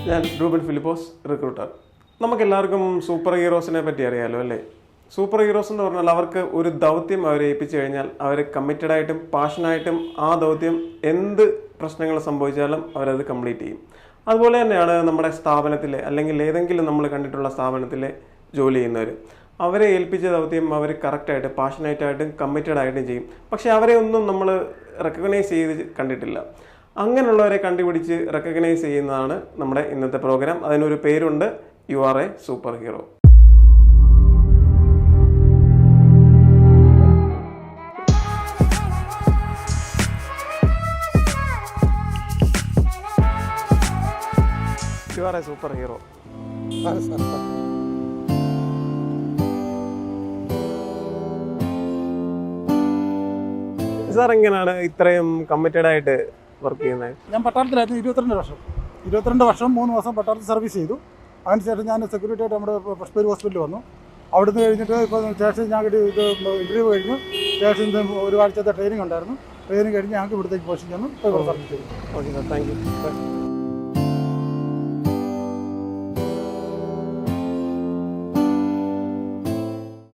ഞാൻ Reuben Philipose, recruiter. നമുക്കെല്ലാവർക്കും super ഹീറോസിനെ പറ്റി അറിയാമല്ലോ അല്ലേ? സൂപ്പർ ഹീറോസ് എന്ന് പറഞ്ഞാൽ അവർക്ക് ഒരു ദൗത്യം അവരെ ഏൽപ്പിച്ചു കഴിഞ്ഞാൽ അവർ കമ്മിറ്റഡായിട്ടും പാഷനായിട്ടും ആ ദൗത്യം എന്ത് പ്രശ്നങ്ങൾ സംഭവിച്ചാലും അവരത് കംപ്ലീറ്റ് ചെയ്യും. അതുപോലെ തന്നെയാണ് നമ്മുടെ സ്ഥാപനത്തിലെ അല്ലെങ്കിൽ ഏതെങ്കിലും നമ്മൾ കണ്ടിട്ടുള്ള സ്ഥാപനത്തിലെ ജോലി ചെയ്യുന്നവർ. അവരെ ഏൽപ്പിച്ച ദൗത്യം അവർ കറക്റ്റായിട്ട് പാഷനേറ്റായിട്ടും കമ്മിറ്റഡായിട്ടും ചെയ്യും. പക്ഷേ അവരെ ഒന്നും നമ്മൾ റെക്കഗ്നൈസ് ചെയ്ത് കണ്ടിട്ടില്ല. അങ്ങനെയുള്ളവരെ കണ്ടുപിടിച്ച് റെക്കഗ്നൈസ് ചെയ്യുന്നതാണ് നമ്മുടെ ഇന്നത്തെ പ്രോഗ്രാം. അതിനൊരു പേരുണ്ട്, you are A super hero. You are A super hero. Sir എങ്ങനെയാണ് ഇത്രയും കമ്മിറ്റഡ് ആയിട്ട് വർക്ക് ചെയ്യുന്നത്? ഞാൻ പട്ടാളത്തിലായിരുന്നു 22 വർഷം 3 മാസം പട്ടാളത്തിൽ സർവീസ് ചെയ്തു. അതിനുശേഷം ഞാൻ സെക്യൂരിറ്റി ആയിട്ട് നമ്മുടെ പഷ്പേരി ഹോസ്പിറ്റലിൽ വന്നു. അവിടുന്ന് കഴിഞ്ഞിട്ട് ഇപ്പോൾ സ്റ്റേഷൻ ഞാൻ ഇൻ്റർവ്യൂ കഴിഞ്ഞു. സ്റ്റേഷനിൽ ഒരു ആഴ്ചത്തെ ട്രെയിനിങ് ഉണ്ടായിരുന്നു. ട്രെയിനിങ് കഴിഞ്ഞ് ഞങ്ങൾക്ക് ഇവിടത്തേക്ക് പോസ്റ്റ് ചെയ്യുന്നു. സർവീസ് ചെയ്തു. Okay sir, thank you.